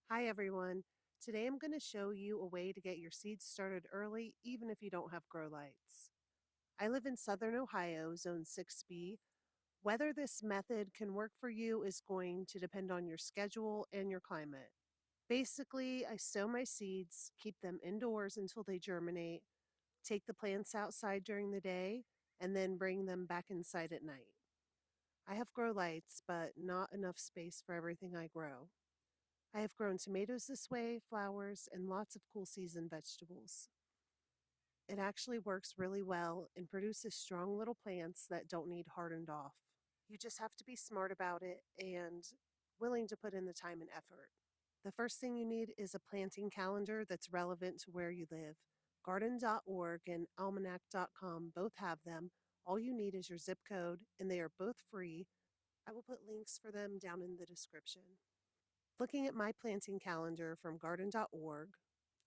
Hi everyone. Today I'm going to show you a way to get your seeds started early even if you don't have grow lights. I live in southern Ohio, zone 6B. Whether this method can work for you is going to depend on your schedule and your climate. Basically, I sow my seeds, keep them indoors until they germinate, take the plants outside during the day, and then bring them back inside at night. I have grow lights, but not enough space for everything I grow. I have grown tomatoes this way, flowers, and lots of cool season vegetables. It actually works really well and produces strong little plants that don't need hardened off. You just have to be smart about it and willing to put in the time and effort. The first thing you need is a planting calendar that's relevant to where you live. Garden.org and almanac.com both have them. All you need is your zip code, and they are both free. I will put links for them down in the description. Looking at my planting calendar from garden.org,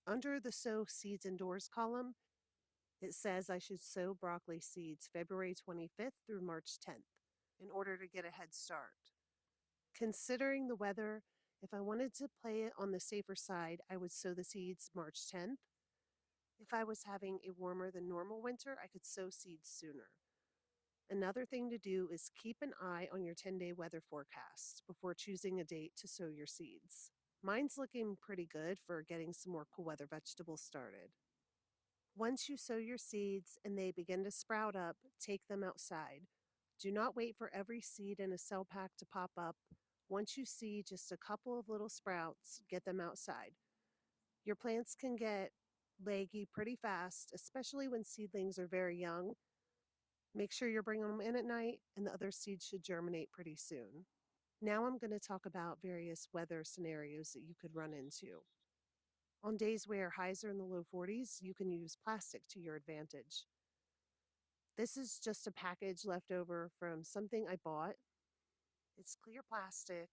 under the Sow Seeds Indoors column, it says I should sow broccoli seeds February 25th through March 10th in order to get a head start. Considering the weather, if I wanted to play it on the safer side, I would sow the seeds March 10th. If I was having a warmer than normal winter, I could sow seeds sooner. Another thing to do is keep an eye on your 10-day weather forecast before choosing a date to sow your seeds. Mine's looking pretty good for getting some more cool weather vegetables started. Once you sow your seeds and they begin to sprout up, take them outside. Do not wait for every seed in a cell pack to pop up. Once you see just a couple of little sprouts, get them outside. Your plants can get leggy pretty fast, especially when seedlings are very young. Make sure you're bringing them in at night, and the other seeds should germinate pretty soon. Now I'm going to talk about various weather scenarios that you could run into. On days where highs are in the low 40s, you can use plastic to your advantage. This is just a package left over from something I bought. It's clear plastic,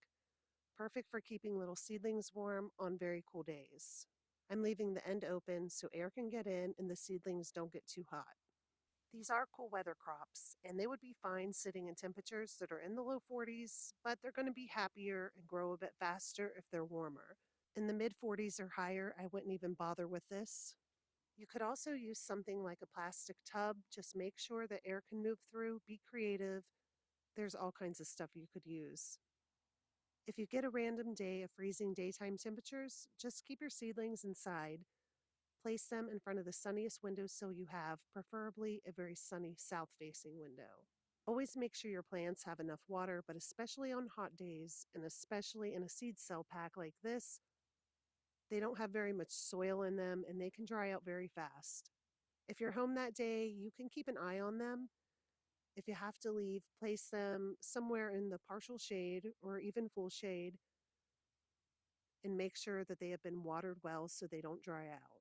perfect for keeping little seedlings warm on very cool days. I'm leaving the end open so air can get in and the seedlings don't get too hot. These are cool weather crops, and they would be fine sitting in temperatures that are in the low 40s, but they're going to be happier and grow a bit faster if they're warmer. In the mid 40s or higher, I wouldn't even bother with this. You could also use something like a plastic tub. Just make sure that air can move through. Be creative. There's all kinds of stuff you could use. If you get a random day of freezing daytime temperatures, just keep your seedlings inside. Place them in front of the sunniest windowsill you have, preferably a very sunny south-facing window. Always make sure your plants have enough water, but especially on hot days, and especially in a seed cell pack like this, they don't have very much soil in them and they can dry out very fast. If you're home that day, you can keep an eye on them. If you have to leave, place them somewhere in the partial shade or even full shade and make sure that they have been watered well so they don't dry out.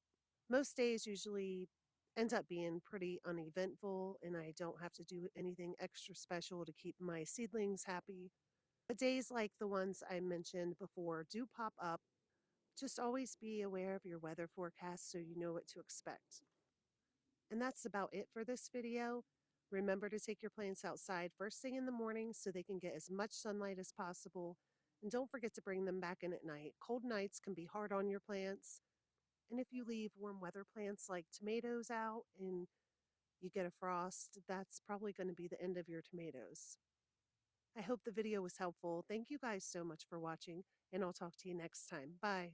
Most days usually end up being pretty uneventful, and I don't have to do anything extra special to keep my seedlings happy. But days like the ones I mentioned before do pop up. Just always be aware of your weather forecast so you know what to expect. And that's about it for this video. Remember to take your plants outside first thing in the morning so they can get as much sunlight as possible. And don't forget to bring them back in at night. Cold nights can be hard on your plants. And if you leave warm weather plants like tomatoes out and you get a frost, that's probably going to be the end of your tomatoes. I hope the video was helpful. Thank you guys so much for watching, and I'll talk to you next time. Bye.